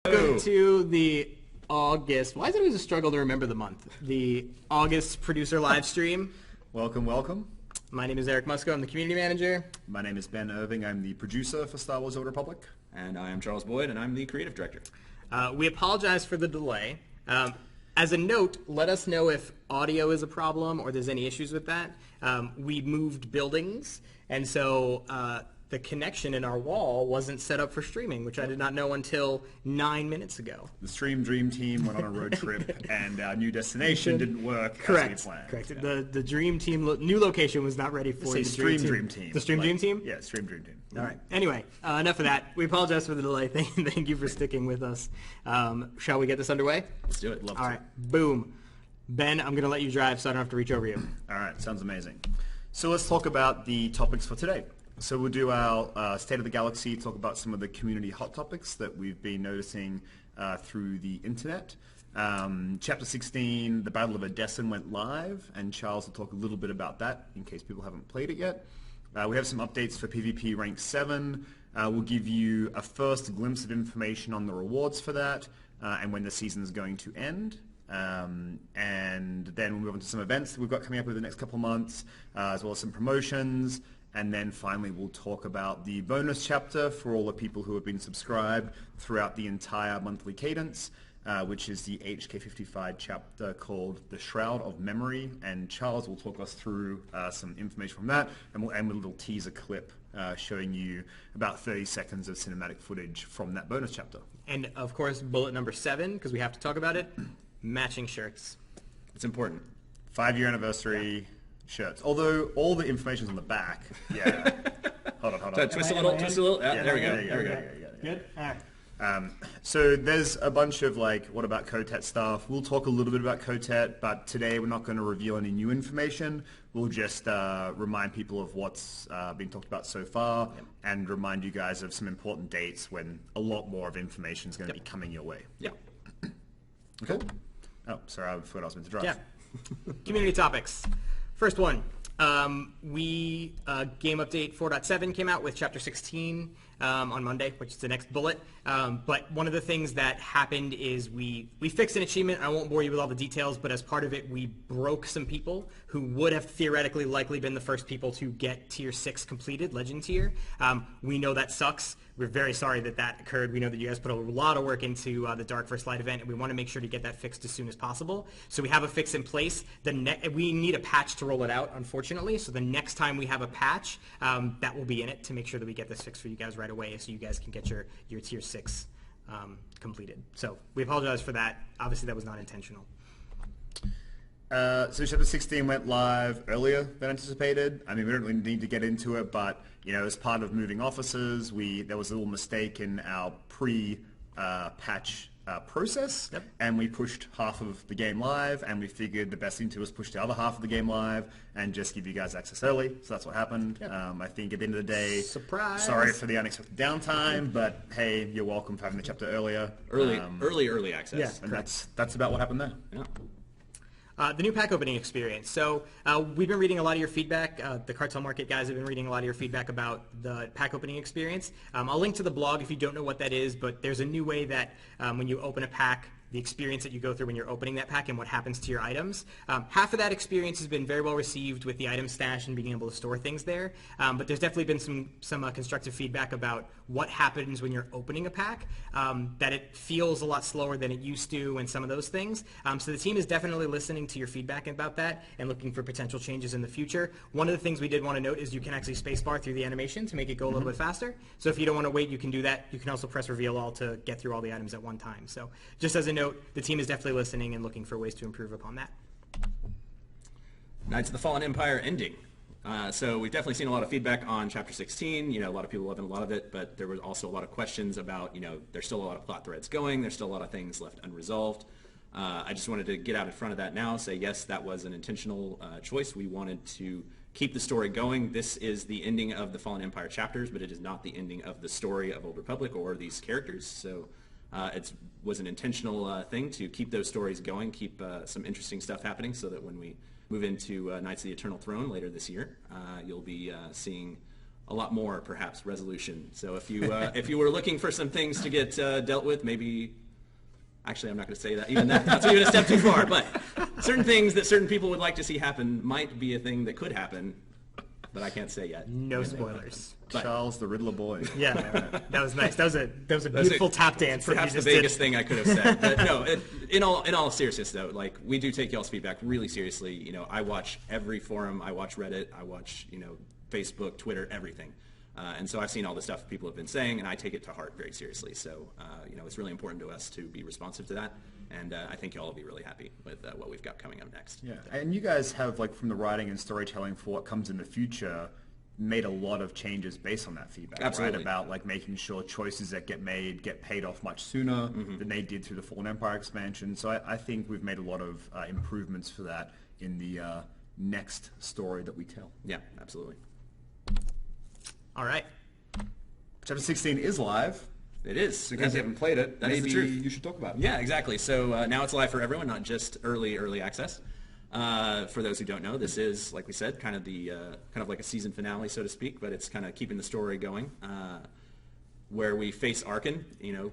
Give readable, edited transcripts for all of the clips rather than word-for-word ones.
Welcome to the August. Why is it always a struggle to remember the month? The August producer live stream. Welcome, welcome. My name is Eric Musco. I'm the community manager. My name is Ben Irving. I'm the producer for Star Wars: Old Republic. And I am Charles Boyd, and I'm the creative director. We apologize for the delay. As a note, let us know if audio is a problem or there's any issues with that. We moved buildings, and so the connection in our wall wasn't set up for streaming, which I did not know until 9 minutes ago. The Stream Dream team went on a road trip, and our new destination didn't work as we planned. Correct. Yeah. The Dream Team new location was not ready for the Stream Dream team. The Stream Dream team? Yeah, Stream Dream team. All right. Anyway, enough of that. We apologize for the delay. Thank you for sticking with us. Shall we get this underway? Let's do it. All right. Boom. Ben, I'm going to let you drive so I don't have to reach over you. All right. Sounds amazing. So let's talk about the topics for today. So we'll do our State of the Galaxy, talk about some of the community hot topics that we've been noticing through the internet. Chapter 16, the Battle of Odessen went live, and Charles will talk a little bit about that in case people haven't played it yet. We have some updates for PvP Rank 7. We'll give you a first glimpse of information on the rewards for that and when the season is going to end. And then we'll move on to some events that we've got coming up over the next couple of months, as well as some promotions. And then finally, we'll talk about the bonus chapter for all the people who have been subscribed throughout the entire monthly cadence, which is the HK55 chapter called The Shroud of Memory. And Charles will talk us through some information from that, and we'll end with a little teaser clip showing you about 30 seconds of cinematic footage from that bonus chapter. And of course, bullet number 7, because we have to talk about it, matching shirts. It's important. 5-year anniversary shirts. Although all the information's on the back. Yeah. Hold on. Twist a little. Yeah, there we go. There we go. Good? All right. So there's a bunch of what about KOTFE stuff. We'll talk a little bit about KOTFE, but today we're not going to reveal any new information. We'll just remind people of what's been talked about so far, and remind you guys of some important dates when a lot more of information is going to be coming your way. Yeah. Okay. Oh, sorry, I forgot I was meant to drive. Yeah. Community topics. First one, Game Update 4.7 came out with Chapter 16 on Monday, which is the next bullet. But one of the things that happened is we fixed an achievement. I won't bore you with all the details, but as part of it, we broke some people who would have theoretically likely been the first people to get Tier 6 completed, Legend Tier. We know that sucks. We're very sorry that that occurred. We know that you guys put a lot of work into the Dark First Light event, and we want to make sure to get that fixed as soon as possible. So we have a fix in place. We need a patch to roll it out, unfortunately. So the next time we have a patch, that will be in it to make sure that we get this fixed for you guys right away, so you guys can get your Tier 6 completed. So we apologize for that. Obviously, that was not intentional. So Chapter 16 went live earlier than anticipated. I mean, we don't really need to get into it, but as part of moving offices, there was a little mistake in our pre-patch process, and we pushed half of the game live, and we figured the best thing to do was push the other half of the game live and just give you guys access early. So that's what happened. I think at the end of the day, surprise! Sorry for the unexpected downtime, but hey, you're welcome for having the chapter earlier. Early access. Yeah, and that's about what happened there. Yeah. The new pack opening experience. So we've been reading a lot of your feedback. The Cartel Market guys have been reading a lot of your feedback about the pack opening experience. I'll link to the blog if you don't know what that is, but there's a new way that when you open a pack, the experience that you go through when you're opening that pack and what happens to your items. Half of that experience has been very well received with the item stash and being able to store things there. But there's definitely been some constructive feedback about what happens when you're opening a pack, that it feels a lot slower than it used to and some of those things. So the team is definitely listening to your feedback about that and looking for potential changes in the future. One of the things we did want to note is you can actually spacebar through the animation to make it go a little bit faster. So if you don't want to wait, you can do that. You can also press reveal all to get through all the items at one time. So just as a note, the team is definitely listening and looking for ways to improve upon that. Knights of the Fallen Empire ending. So we've definitely seen a lot of feedback on Chapter 16. A lot of people loving a lot of it, but there was also a lot of questions about, there's still a lot of plot threads going. There's still a lot of things left unresolved. I just wanted to get out in front of that now, say yes, that was an intentional choice. We wanted to keep the story going. This is the ending of the Fallen Empire chapters, but it is not the ending of the story of Old Republic or these characters. So it was an intentional thing to keep those stories going, keep some interesting stuff happening, so that when we move into Knights of the Eternal Throne later this year, you'll be seeing a lot more, perhaps, resolution. So if you if you were looking for some things to get dealt with, maybe. Actually, I'm not going to say that. Even that's even a step too far. But certain things that certain people would like to see happen might be a thing that could happen, but I can't say yet. No spoilers. Charles the Riddler boy. Yeah, that was nice. That was a beautiful tap dance. Perhaps the biggest thing I could have said. But no, in all seriousness though, like we do take y'all's feedback really seriously. You know, I watch every forum. I watch Reddit. I watch Facebook, Twitter, everything. And so I've seen all the stuff people have been saying, and I take it to heart very seriously. So, it's really important to us to be responsive to that, and I think y'all will be really happy with what we've got coming up next. Yeah, and you guys have, like, from the writing and storytelling for what comes in the future, made a lot of changes based on that feedback. Absolutely. Right? About, like, making sure choices that get made get paid off much sooner than they did through the Fallen Empire expansion. So I think we've made a lot of improvements for that in the next story that we tell. Yeah, absolutely. All right. Chapter 16 is live. It is. So in case you haven't played it, That is maybe the truth. you should talk about it. Yeah, exactly. So now it's live for everyone, not just early access. For those who don't know, this is, like we said, kind of like a season finale, so to speak, but it's kind of keeping the story going. Where we face Arkan.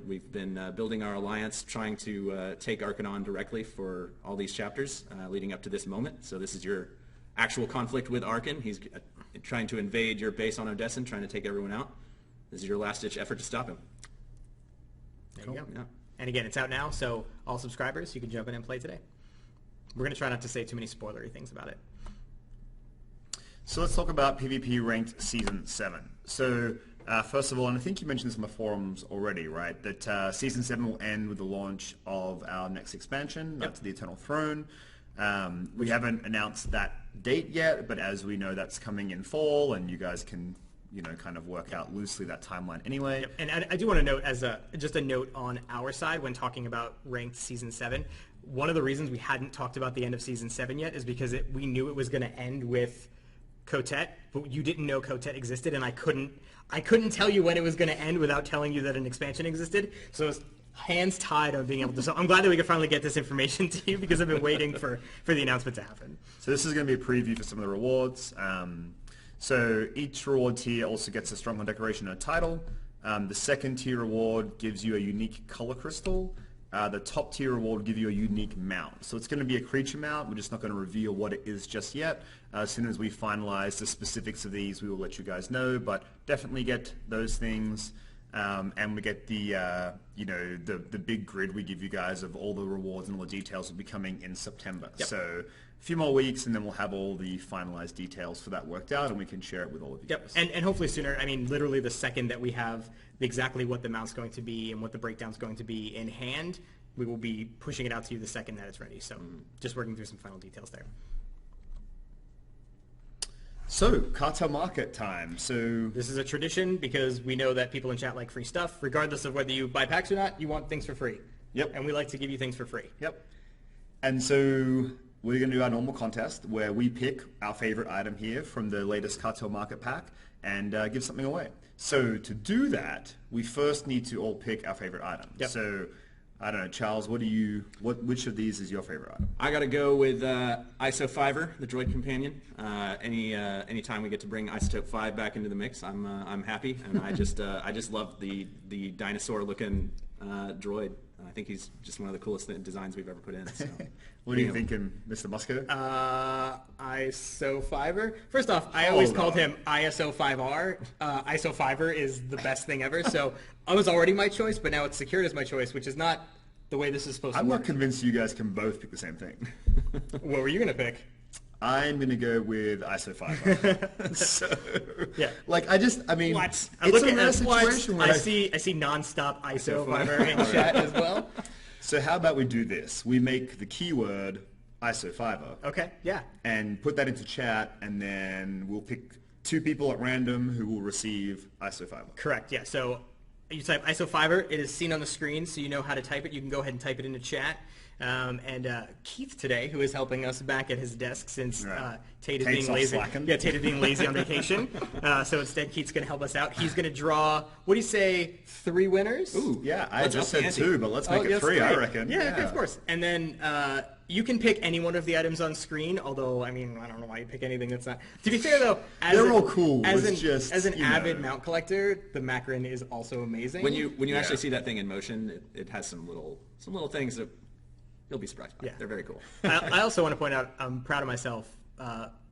We've been building our alliance, trying to take Arkan on directly for all these chapters leading up to this moment. So this is your actual conflict with Arkan. He's trying to invade your base on Odessen, trying to take everyone out. This is your last-ditch effort to stop him. There you go. Yeah. And again, it's out now, so all subscribers, you can jump in and play today. We're going to try not to say too many spoilery things about it. So let's talk about PvP Ranked Season 7. So first of all, and I think you mentioned this on the forums already, right, that Season 7 will end with the launch of our next expansion, to the Eternal Throne. We haven't announced that date yet, but as we know, that's coming in fall, and you guys can, kind of work out loosely that timeline anyway. Yep. And I do want to note, as just a note on our side when talking about Ranked Season 7, one of the reasons we hadn't talked about the end of Season 7 yet is because we knew it was going to end with KOTFE, but you didn't know KOTFE existed, and I couldn't tell you when it was going to end without telling you that an expansion existed, so it was hands tied on being able to. So I'm glad that we could finally get this information to you because I've been waiting for the announcement to happen. So this is going to be a preview for some of the rewards. So each reward tier also gets a Stronghold decoration and a title. The second tier reward gives you a unique color crystal. The top tier reward will give you a unique mount. So it's going to be a creature mount. We're just not going to reveal what it is just yet. As soon as we finalize the specifics of these, we will let you guys know. But definitely get those things. And we get the big grid we give you guys of all the rewards and all the details will be coming in September. Yep. So a few more weeks and then we'll have all the finalized details for that worked out and we can share it with all of you Yep, guys. and hopefully sooner. I mean, literally the second that we have exactly what the mount's going to be and what the breakdown's going to be in hand, we will be pushing it out to you the second that it's ready. So just working through some final details there. So, cartel market time. So This is a tradition because we know that people in chat like free stuff. Regardless of whether you buy packs or not, you want things for free. Yep. And we like to give you things for free. Yep. And so we're going to do our normal contest where we pick our favorite item here from the latest Cartel Market pack and give something away. So to do that, we first need to all pick our favorite item. Yep. So I don't know, Charles, which of these is your favorite item? I got to go with ISO 5er, the droid companion. Any time we get to bring Isotope 5 back into the mix, I'm happy, and I just love the dinosaur looking droid. I think he's just one of the coolest designs we've ever put in. So. What are you thinking, Mr. Musco? ISO 5er. First off, I always called him ISO 5R. ISO 5er is the best thing ever. So I was already my choice, but now it's secured as my choice, which is not the way this is supposed to I'm work. not convinced you guys can both pick the same thing. What were you going to pick? I'm going to go with ISO 5. So, Yeah. like, I mean, What? it's I'm a looking rare at situation where I see nonstop ISO 5er in chat as well. So how about we do this? We make the keyword ISO 5er. Okay, yeah. And put that into chat, and then we'll pick 2 people at random who will receive ISO 5er. Correct, yeah. So you type ISO 5er, it is seen on the screen, so you know how to type it. You can go ahead and type it into chat. And Keith today, who is helping us back at his desk since Tate is Tate's being off lazy. slacking. Yeah, Tate is being lazy on vacation. So instead, Keith's going to help us out. He's going to draw, what do you say, 3 winners? Ooh, yeah, I Let's just up said the ante. 2, but let's make it yes, 3, I great. reckon. Yeah, okay, of course. And then You can pick any one of the items on screen, although, I mean, I don't know why you pick anything that's not. To be fair, though, they're all cool. As It's an avid mount collector, the Macron is also amazing. When you actually see that thing in motion, it has some little things that you'll be surprised by. Yeah. They're very cool. I also want to point out, I'm proud of myself.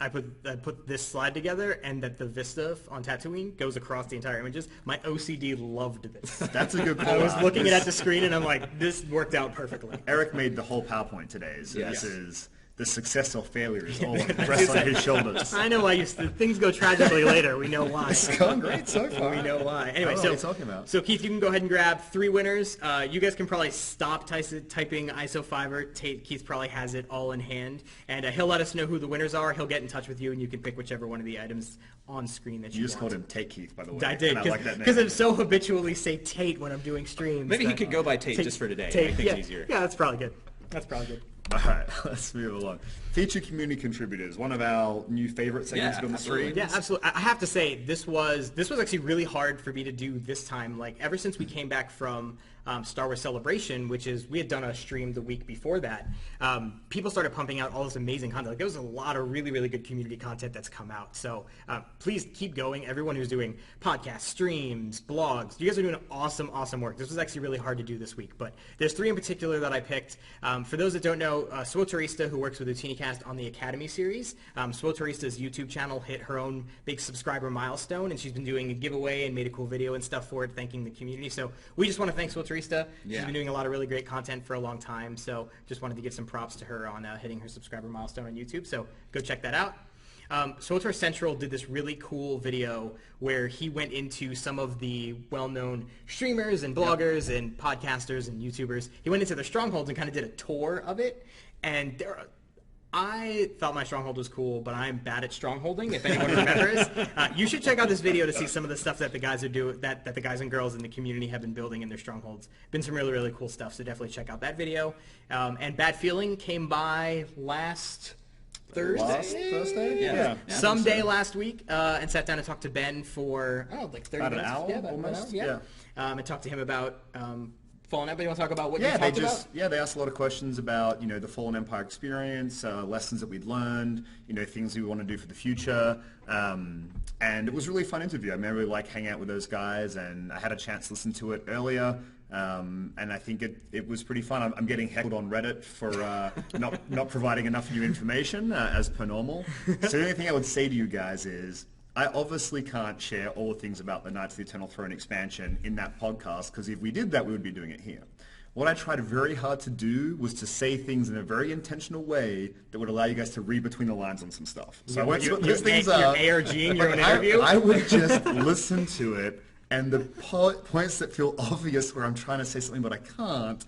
I put this slide together, and that the vista on Tatooine goes across the entire images. My OCD loved this. That's a good point. I was looking at the screen, and I'm like, this worked out perfectly. Eric made the whole PowerPoint today, so Yes. this is the success or failure is all rests on his shoulders. I know why things go tragically later. We know why. It's gone great so far. We know why. Anyway, I don't know what you're talking about. So Keith, you can go ahead and grab 3 winners. You guys can probably stop typing ISO Fiverr. Keith probably has it all in hand, and he'll let us know who the winners are. He'll get in touch with you, and you can pick whichever one of the items on screen that you just want. called him Take Keith, by the way. I did, and I like that name. because I so habitually say Tate when I'm doing streams. Maybe he that- could go by Tate just for today. Make things easier. Yeah, that's probably good. That's probably good. All right, let's move along. Featured community contributors, one of our new favorite segments Yeah, on the absolutely. stream. Yeah, absolutely. I have to say, this was actually really hard for me to do this time. Like, ever since we came back from Star Wars Celebration, which is, we had done a stream the week before that, people started pumping out all this amazing content. Like, there was a lot of really, really good community content that's come out. So please keep going. Everyone who's doing podcasts, streams, blogs, you guys are doing awesome, awesome work. This was actually really hard to do this week, but there's 3 in particular that I picked. For those that don't know, SWTORista, who works with UtiniCast on the Academy series, SWTORista's YouTube channel hit her own big subscriber milestone, and she's been doing a giveaway and made a cool video and stuff for it, thanking the community. So we just want to thank SWTORista. She's been doing a lot of really great content for a long time, so just wanted to give some props to her on hitting her subscriber milestone on YouTube. So go check that out. SWTOR Central did this really cool video where he went into some of the well-known streamers and bloggers and podcasters and YouTubers. He went into their strongholds and kind of did a tour of it. And I thought my stronghold was cool, but I'm bad at strongholding, if anyone remembers. You should check out this video to see some of the stuff that the guys are doing, that the guys and girls in the community have been building in their strongholds. Been some really, really cool stuff, so definitely check out that video. And Bad Feeling came by last Thursday? Yeah. Someday last week, and sat down and talked to Ben for, like 30 About an minutes. hour, Yeah, about almost. an hour, yeah. And talked to him about Fallen Empire. You want to talk about what you Yeah, talked about? they asked a lot of questions about, the Fallen Empire experience, lessons that we'd learned, things we want to do for the future. And it was a really fun interview. I really like hanging out with those guys, and I had a chance to listen to it earlier. And I think it was pretty fun. I'm getting heckled on Reddit for not providing enough new information, as per normal. So the only thing I would say to you guys is, I obviously can't share all the things about the Knights of the Eternal Throne expansion in that podcast, because if we did that, we would be doing it here. What I tried very hard to do was to say things in a very intentional way that would allow you guys to read between the lines on some stuff. So I went to what those things are. You're ARG in your own interview? I would just listen to it, and the points that feel obvious where I'm trying to say something but I can't,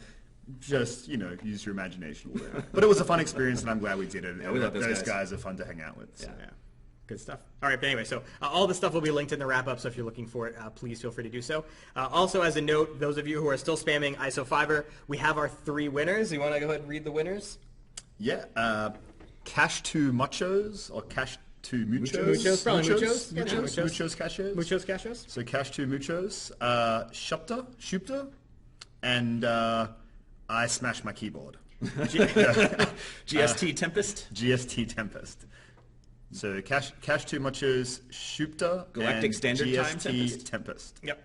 just, use your imagination a little bit. But it was a fun experience, and I'm glad we did it. Yeah, we love those guys are fun to hang out with. So. Yeah. Good stuff. All right, but anyway, so all the stuff will be linked in the wrap-up, so if you're looking for it, please feel free to do so. Also, as a note, those of you who are still spamming ISO Fiverr, we have our 3 winners. You want to go ahead and read the winners? Yeah. Cash to Muchos, or Cash to Muchos? Muchos, probably Muchos. Yeah, Muchos Cashos. Muchos Cashos. So Cash to Muchos, Shupta, and I smashed my keyboard. GST Tempest? GST Tempest. So Cash to Muchos, Shupta, Galactic and Standard Time GST Tempest. Yep.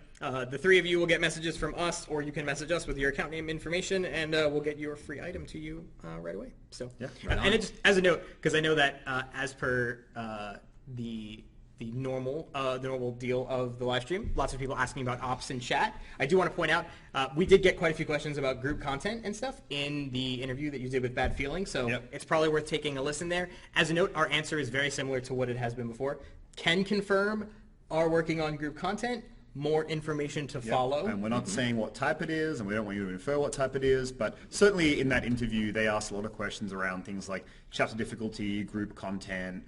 The 3 of you will get messages from us, or you can message us with your account name information, and we'll get your free item to you right away. So, Yeah, and it just as a note, because I know that as per the normal deal of the live stream, lots of people asking about ops in chat. I do want to point out we did get quite a few questions about group content and stuff in the interview that you did with Bad Feeling, so it's probably worth taking a listen there. As a note, our answer is very similar to what it has been before. Can confirm, are working on group content. More information to follow. And we're not saying what type it is, and we don't want you to infer what type it is, but certainly in that interview they asked a lot of questions around things like chapter difficulty, group content,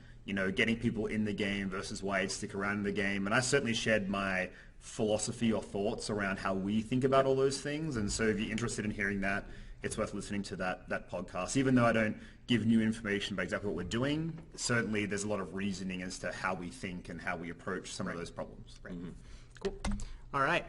getting people in the game versus why you'd stick around in the game. And I certainly shared my philosophy or thoughts around how we think about all those things. And so if you're interested in hearing that, it's worth listening to that podcast. Even though I don't give new information about exactly what we're doing, certainly there's a lot of reasoning as to how we think and how we approach some of those problems. Cool. All right.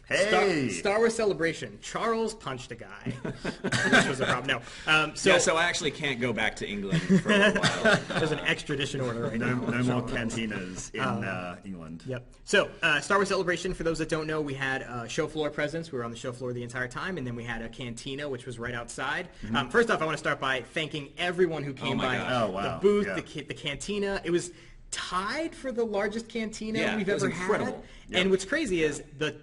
Hey! Star Wars Celebration. Charles punched a guy. Which was a problem. No. So I actually can't go back to England for a while. There's an extradition order right now. No more cantinas in England. Yep. So, Star Wars Celebration, for those that don't know, we had a show floor presence. We were on the show floor the entire time, and then we had a cantina, which was right outside. First off, I want to start by thanking everyone who came by. Oh, wow. The booth, Yeah. the cantina. It was tied for the largest cantina we've it was ever incredible. had. Yep. And what's crazy is the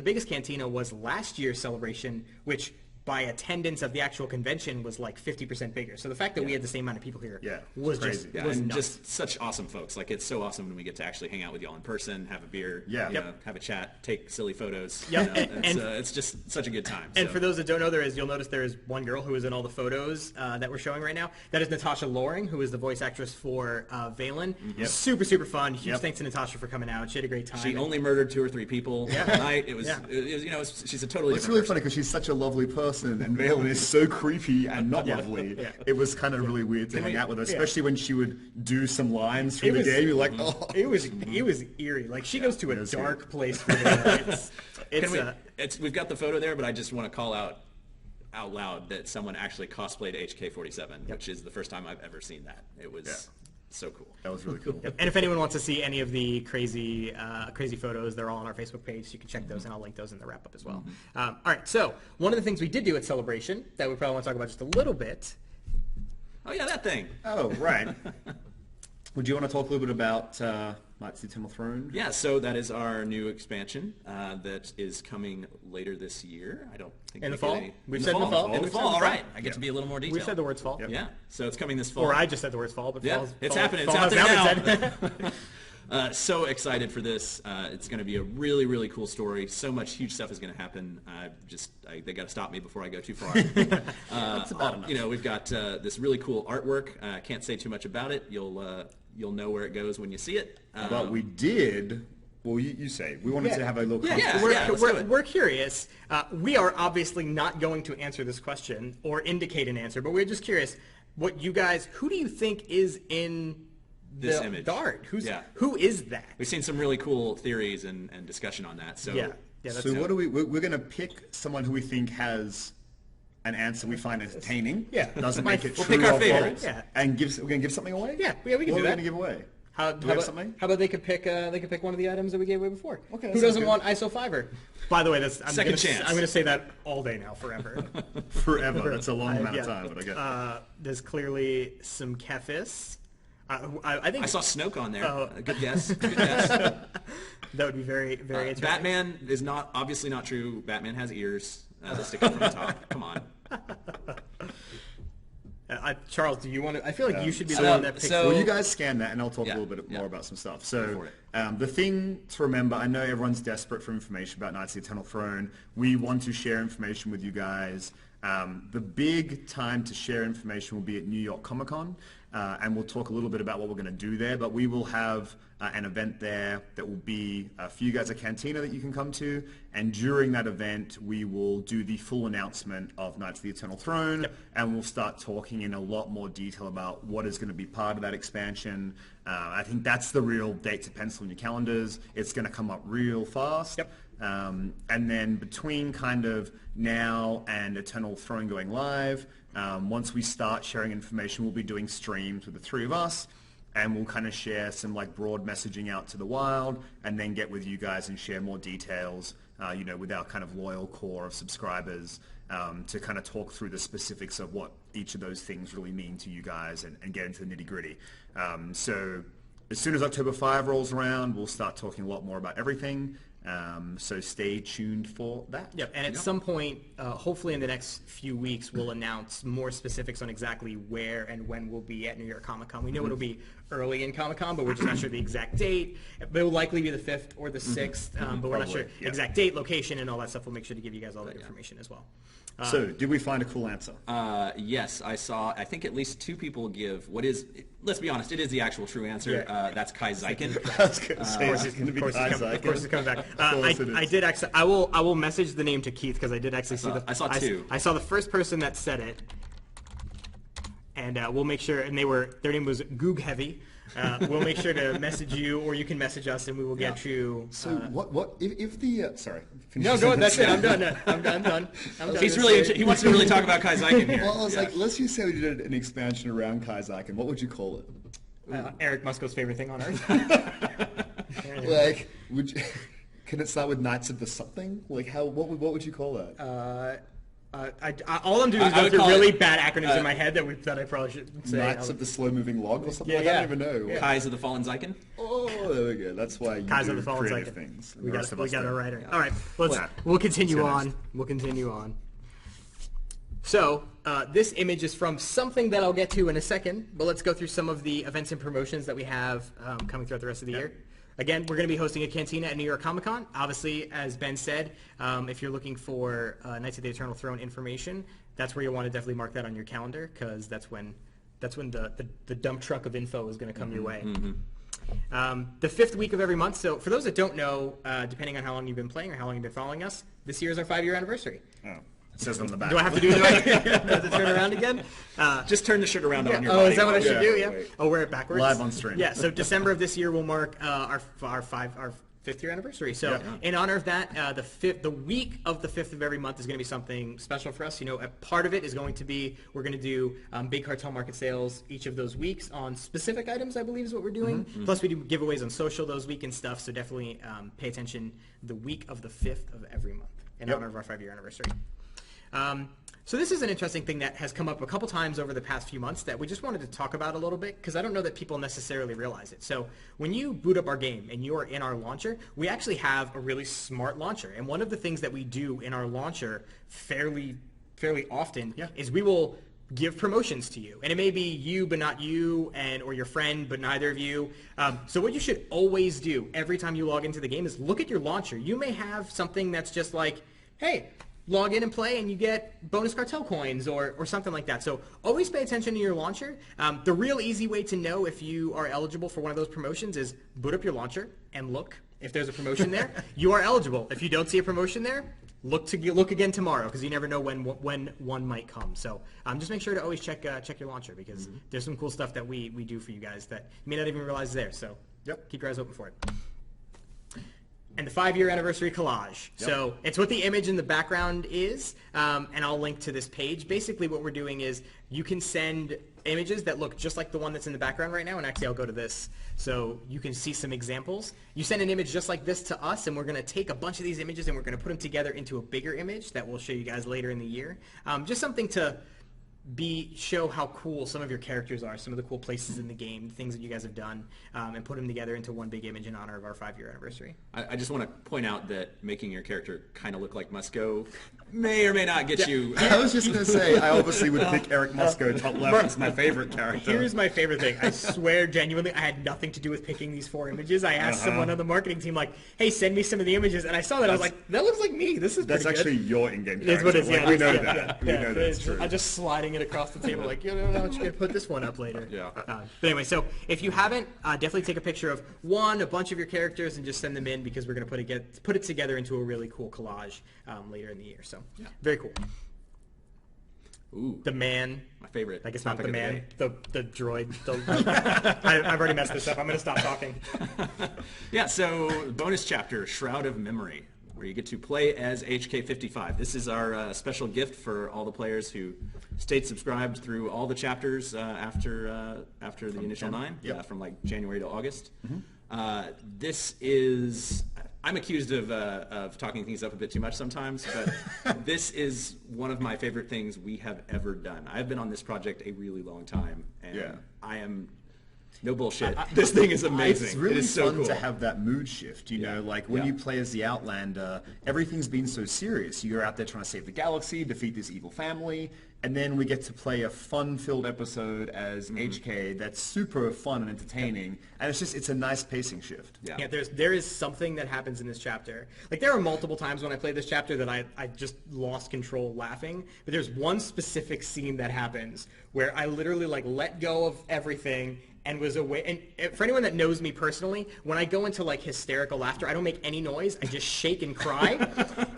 biggest cantina was last year's Celebration, which by attendance of the actual convention was like 50% bigger. So the fact that we had the same amount of people here was crazy. just Yeah, was and nuts. just such awesome folks. Like, it's so awesome when we get to actually hang out with y'all in person, have a beer, Yeah. you Yep. know, have a chat, take silly photos. Yep. You know, And it's just such a good time. And so. for those that don't know, you'll notice there is one girl who is in all the photos that we're showing right now. That is Natasha Loring, who is the voice actress for Valen. Yep. Super, super fun. Huge Yep. thanks to Natasha for coming out. She had a great time. She only murdered 2 or 3 people that night. It was, she's a totally It's different really person. funny because she's such a lovely person, and Valen is so creepy and not lovely. Yeah. It was kind of really weird to hang out with her, especially when she would do some lines from It the was- game. You're like, oh. It was eerie. Like, she goes to a was dark place for it. We've got the photo there, but I just want to call out loud that someone actually cosplayed HK-47, which is the first time I've ever seen that. It was so cool. That was really cool. And if anyone wants to see any of the crazy photos, they're all on our Facebook page. So you can check those, and I'll link those in the wrap-up as well. All right, so one of the things we did do at Celebration that we probably want to talk about just a little bit. Oh yeah, that thing. Oh, right. Would you want to talk a little bit about Knights of the Eternal Throne? Yeah, so that is our new expansion that is coming later this year. I don't think In we the fall? get We've said in the fall. In the We've said fall, in all the fall. right. I get to be a little more detailed. We've said the words fall. Yeah, so it's coming this fall. Or I just said the words fall, but Yeah, fall's, it's fall, happening. It's fall out has there now been now. said. So excited for this. It's going to be a really, really cool story. So much huge stuff is going to happen. They got to stop me before I go too far. That's about enough. You know, we've got this really cool artwork. I can't say too much about it. You'll know where it goes when you see it. But we did. Well, you say we wanted to have a little. Yeah. We're curious. We are obviously not going to answer this question or indicate an answer, but we're just curious. Who do you think is in This the image. art? Yeah. Who is that? We've seen some really cool theories and discussion on that. So Yeah. That's So what do we're going to pick someone who we think has an answer we find entertaining. Yeah. Doesn't make it We'll true pick our or favorites. false. Yeah. And we're going to give something away? Yeah, we can what do are we that. going to give away? How Do we have about, something? How about they could pick one of the items that we gave away before? Okay, Who that doesn't sounds want ISO Fiverr? By the way, I'm Second chance. I'm gonna say that all day now, forever. Forever. That's a long amount of Yeah. time, but I get There's clearly some Kefis. I think I saw Snoke on there. Oh. Good guess. Good guess. that would be very, very interesting. Batman is obviously not true. Batman has ears that stick up from the top. Come on. Charles, do you want to? I feel like you should be the so- one that picks. so- Well, you guys scan that, and I'll talk Yeah, a little bit yeah. more about some stuff. Go So, for the thing to remember, I know everyone's desperate for information about Knights of the Eternal Throne. We want to share information with you guys. The big time to share information will be at New York Comic Con, and we'll talk a little bit about what we're going to do there. But we will have an event there that will be for you guys a cantina that you can come to, and during that event we will do the full announcement of Knights of the Eternal Throne, and we'll start talking in a lot more detail about what is going to be part of that expansion. I think that's the real date to pencil in your calendars. It's going to come up real fast. Yep. And then between kind of now and Eternal Throne going live, once we start sharing information, we'll be doing streams with the three of us, and we'll kind of share some like broad messaging out to the wild, and then get with you guys and share more details, with our kind of loyal core of subscribers, to kind of talk through the specifics of what each of those things really mean to you guys, and get into the nitty gritty. So as soon as October 5 rolls around, we'll start talking a lot more about everything. So stay tuned for that. Yep, and at some point, hopefully in the next few weeks, we'll announce more specifics on exactly where and when we'll be at New York Comic Con. We know it'll be early in Comic Con, but we're just not sure the exact date. But it will likely be the 5th or the 6th, but we're not sure Probably, yeah. exact date, location, and all that stuff. We'll make sure to give you guys all that information as well. So did we find a cool answer? Yes, I think at least 2 people give what is, let's be honest, it is the actual true answer. Yeah. That's Kai Zykin. I was going to say it's going to be Of course it's coming back. course it is. I did actually. I will message the name to Keith because I did actually see the. I saw 2. I saw the first person that said it, and we'll make sure. And their name was Goog Heavy. we'll make sure to message you, or you can message us, and we will get you. So what if the sorry. No, go on. That's it. I'm done. I'm done. He's really he wants to really talk about Kaizyken here. Well, I was like, let's just say we did an expansion around Kaizyken. What would you call it? Eric Musco's favorite thing on earth. Like, can it start with Knights of the something? Like, what would you call that? All I'm doing is going through really bad acronyms in my head that I probably shouldn't say. Knights of the slow-moving log or something? Yeah, I don't even know. Yeah. Kais of the Fallen Zyken. Oh, there we go. That's why you Kai's do of the Fallen creative Zyken. things. We got a writer. Yeah. All right, we'll continue on. We'll continue on. So this image is from something that I'll get to in a second, but let's go through some of the events and promotions that we have coming throughout the rest of the year. Again, we're going to be hosting a cantina at New York Comic Con. Obviously, as Ben said, if you're looking for Knights of the Eternal Throne information, that's where you'll want to definitely mark that on your calendar, because that's when the dump truck of info is going to come your way. The 5th week of every month. So for those that don't know, depending on how long you've been playing or how long you've been following us, this year is our 5-year anniversary. Oh, it says on the back. Do I have to do it? Do I have to turn around again? Just turn the shirt around on your Oh, body. is that what I should Yeah. do? Yeah. Wait. Oh, wear it backwards. Live on stream. Yeah. So December of this year will mark our 5th-year anniversary. So in honor of that, the week of the 5th of every month is going to be something special for us. You know, a part of it is going to be we're going to do big cartel market sales each of those weeks on specific items, I believe is what we're doing. Plus we do giveaways on social those week and stuff. So definitely pay attention the week of the 5th of every month in honor of our 5-year anniversary. So this is an interesting thing that has come up a couple times over the past few months that we just wanted to talk about a little bit, because I don't know that people necessarily realize it. So when you boot up our game and you are in our launcher, we actually have a really smart launcher. And one of the things that we do in our launcher fairly often is we will give promotions to you. And it may be you but not you, or your friend but neither of you. So what you should always do every time you log into the game is look at your launcher. You may have something that's just like, hey, log in and play and you get bonus cartel coins or something like that. So always pay attention to your launcher. The real easy way to know if you are eligible for one of those promotions is boot up your launcher and look. If there's a promotion there, you are eligible. If you don't see a promotion there, look again tomorrow, because you never know when one might come. So just make sure to always check your launcher, because there's some cool stuff that we do for you guys that you may not even realize is there. So keep your eyes open for it. And the 5-year anniversary collage. So it's what the image in the background is, and I'll link to this page. Basically what we're doing is you can send images that look just like the one that's in the background right now, and actually I'll go to this so you can see some examples. You send an image just like this to us, and we're going to take a bunch of these images and we're going to put them together into a bigger image that we'll show you guys later in the year. Just something to show how cool some of your characters are, some of the cool places in the game, things that you guys have done, and put them together into one big image in honor of our 5-year anniversary. I just want to point out that making your character kind of look like Musco may or may not get you. I was just going to say, I obviously would pick Eric Musco top left as my favorite character. Here's my favorite thing. I swear, genuinely, I had nothing to do with picking these 4 images. I asked someone on the marketing team, like, hey, send me some of the images, and I saw that. I was like, that looks like me. This is That's pretty actually good. your in-game It is character. what it is. Like, we know that. We know that's true. I'm just sliding it across the table like, I'm just going to put this one up later. Yeah. But anyway, so if you haven't, definitely take a picture of a bunch of your characters and just send them in, because we're going to put it together into a really cool collage later in the year. So very cool. Ooh, The man. my favorite. I guess not topic the of man. The droid. I've already messed this up. I'm going to stop talking. Yeah, so bonus chapter, Shroud of Memory, where you get to play as HK55. This is our special gift for all the players who stayed subscribed through all the chapters after the initial 9, from like January to August. This is, I'm accused of talking things up a bit too much sometimes, but this is one of my favorite things we have ever done. I've been on this project a really long time, and I am... No bullshit. This thing is amazing. It's really it is so fun cool. to have that mood shift, you know, like when you play as the Outlander, everything's been so serious. You're out there trying to save the galaxy, defeat this evil family, and then we get to play a fun-filled episode as HK that's super fun and entertaining, and it's a nice pacing shift. Yeah, there is something that happens in this chapter. Like, there are multiple times when I played this chapter that I just lost control laughing, but there's one specific scene that happens where I literally like let go of everything and was away. And for anyone that knows me personally, when I go into like hysterical laughter, I don't make any noise. I just shake and cry.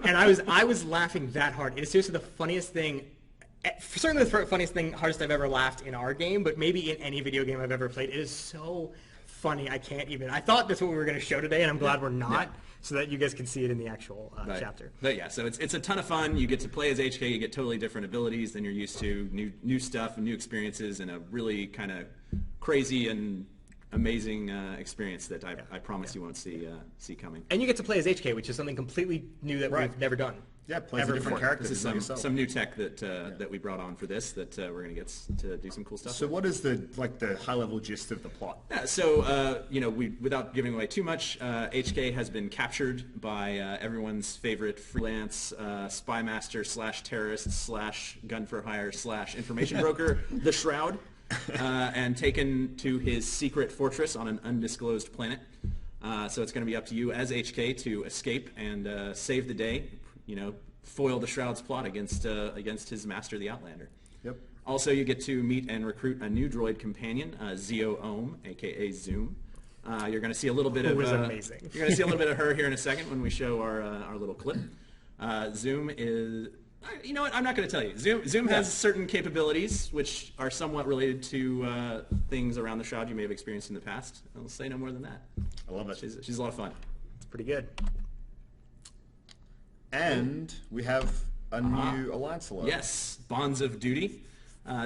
And I was laughing that hard. It is seriously the funniest thing certainly the funniest thing, hardest I've ever laughed in our game, but maybe in any video game I've ever played. It is so funny, I can't even. I thought that's what we were going to show today, and I'm glad we're not, so that you guys can see it in the actual chapter. But yeah, so it's a ton of fun. You get to play as HK, you get totally different abilities than you're used to, new stuff and new experiences, and a really kind of crazy and amazing experience that I promise you won't see coming. And you get to play as HK, which is something completely new that we've never done. Yeah, plays a different character. This is some new tech that we brought on for this that we're going to get to do some cool stuff. So what is the high level gist of the plot? Yeah, so without giving away too much, HK has been captured by everyone's favorite freelance spy master / terrorist / gun for hire / information broker, the Shroud, and taken to his secret fortress on an undisclosed planet. So it's going to be up to you as HK to escape and save the day. Foil the Shroud's plot against his master, the Outlander. Yep. Also, you get to meet and recruit a new droid companion, Zio Ohm, aka Zoom. You're going to see a little bit of amazing. You're going to see a little bit of her here in a second when we show our little clip. Zoom is. You know what? I'm not going to tell you. Zoom has certain capabilities which are somewhat related to things around the Shroud you may have experienced in the past. I'll say no more than that. I love it. She's a lot of fun. It's pretty good. And we have a new alliance alert. Yes, Bonds of Duty.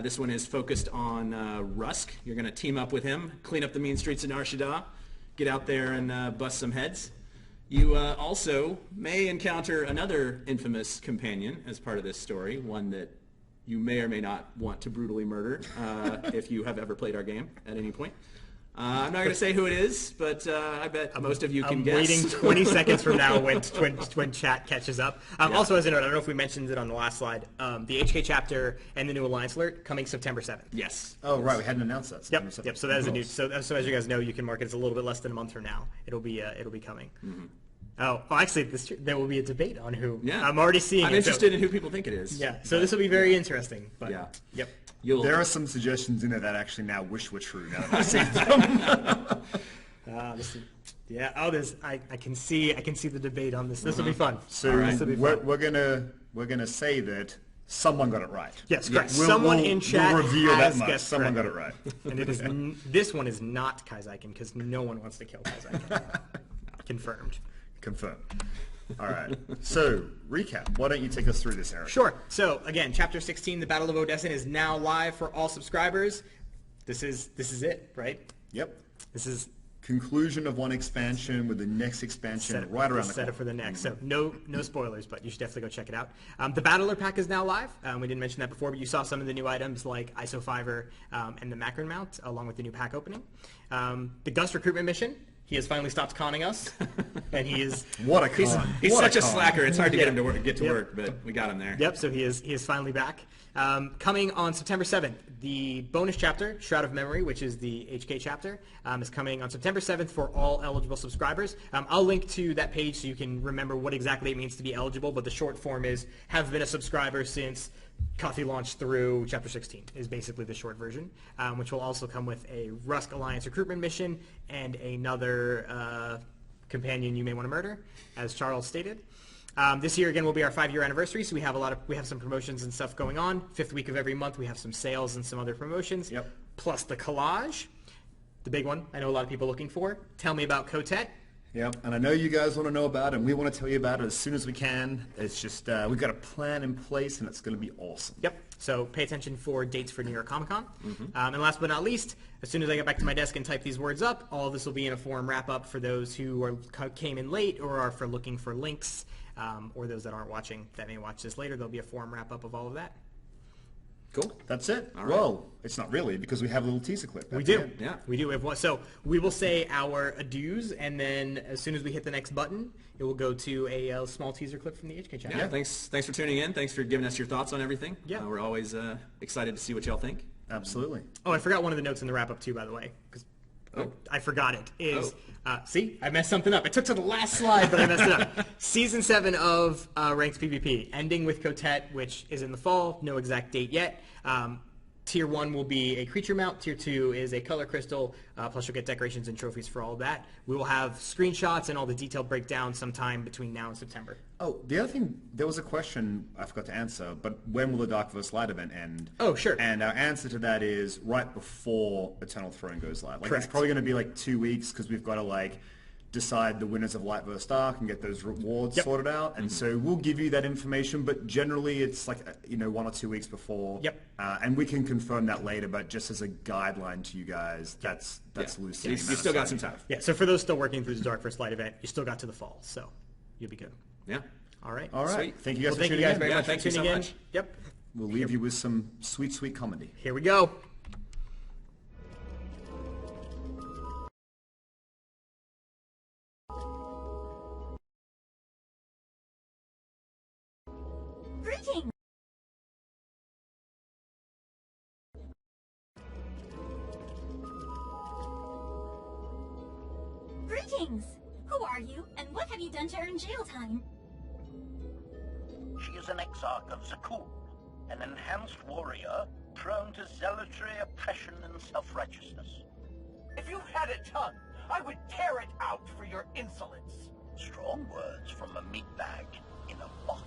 This one is focused on Rusk. You're going to team up with him, clean up the mean streets of Nar Shaddaa, get out there and bust some heads. You also may encounter another infamous companion as part of this story, one that you may or may not want to brutally murder if you have ever played our game at any point. I'm not going to say who it is, but I bet most of you can guess. I'm waiting 20 seconds from now when chat catches up. Also, as a note, I don't know if we mentioned it on the last slide, the HK chapter and the new Alliance alert coming September 7th. Yes. Oh, right. We hadn't announced that. Yep. So that is a new. So as you guys know, you can mark it as a little bit less than a month from now. It'll be coming. Mm-hmm. Oh, actually, there will be a debate on who. Yeah. I'm already seeing. I'm interested in who people think it is. Yeah. So this will be very interesting. But, yeah. Yep. There are some suggestions in there that I actually now wish were true. Now that I see them. Yeah. Oh, I can see the debate on this. This will be fun. So we're gonna say that someone got it right. Yes, correct. Someone in chat will reveal has that much. guessed Someone correct. got it right. And it is this one is not Kaizyken because no one wants to kill Kaizyken. Confirmed. All right. So, recap. Why don't you take us through this, Eric? Sure. So, again, Chapter 16, the Battle of Odessen, is now live for all subscribers. This is it, right? Yep. This is conclusion of one expansion with the next expansion right around the corner. Set it for the next. So, no spoilers, but you should definitely go check it out. The Battler pack is now live. We didn't mention that before, but you saw some of the new items like ISO Fiver and the Macron mount, along with the new pack opening. The Gus recruitment mission. He has finally stopped conning us, and he is what a con. He's such a slacker. It's hard to get him to work, but we got him there. Yep. So he is finally back. Coming on September 7th, the bonus chapter, Shroud of Memory, which is the HK chapter, is coming on September 7th for all eligible subscribers. I'll link to that page so you can remember what exactly it means to be eligible. But the short form is have been a subscriber since KOTFE launched through Chapter 16 is basically the short version, which will also come with a Rusk Alliance recruitment mission and another companion you may want to murder, as Charles stated. This year again will be our 5-year anniversary, so we have some promotions and stuff going on. 5th week of every month we have some sales and some other promotions. Yep. Plus the collage, the big one. I know a lot of people are looking for. Tell me about KOTFE. Yep, and I know you guys want to know about it, and we want to tell you about it as soon as we can. It's just, we've got a plan in place, and it's going to be awesome. Yep, so pay attention for dates for New York Comic Con. And last but not least, as soon as I get back to my desk and type these words up, all of this will be in a forum wrap-up for those who came in late or are for looking for links, or those that aren't watching that may watch this later. There'll be a forum wrap-up of all of that. Cool. That's it. All right. Well, it's not really because we have a little teaser clip. We do. Yeah. We do. So we will say our adieus, and then as soon as we hit the next button, it will go to a small teaser clip from the HK channel. Yeah. Thanks for tuning in. Thanks for giving us your thoughts on everything. Yeah. We're always excited to see what y'all think. Absolutely. Oh, I forgot one of the notes in the wrap-up too, by the way, because I forgot it. See, I messed something up. I took to the last slide, but I messed it up. Season 7 of Ranked PvP, ending with KOTFE, which is in the fall. No exact date yet. Tier 1 will be a creature mount. Tier 2 is a color crystal, plus you'll get decorations and trophies for all of that. We will have screenshots and all the detailed breakdown sometime between now and September. Oh, the other thing, there was a question I forgot to answer, but when will the Dark vs. Light event end? Oh, sure. And our answer to that is right before Eternal Throne goes live. Like, Correct. it's probably going to be like 2 weeks because we've got to like decide the winners of Light vs. Dark and get those rewards Yep. sorted out. And so we'll give you that information, but generally it's like, 1 or 2 weeks before. Yep. And we can confirm that later, but just as a guideline to you guys, that's loose. You still got some time. Yeah, so for those still working through the Dark vs. Light event, you still got to the fall, so you'll be good. Yeah. All right. All right. Sweet. Thank you guys Well, for thank you tuning guys in. very Yeah, much for thank you tuning so in. much. Yep. We'll leave you with some sweet, sweet comedy. Here we go. Greetings! Greetings! Who are you, and what have you done to earn jail time? She is an exarch of Zakuul, an enhanced warrior prone to zealotry, oppression, and self-righteousness. If you had a tongue, I would tear it out for your insolence. Strong words from a meat bag in a box.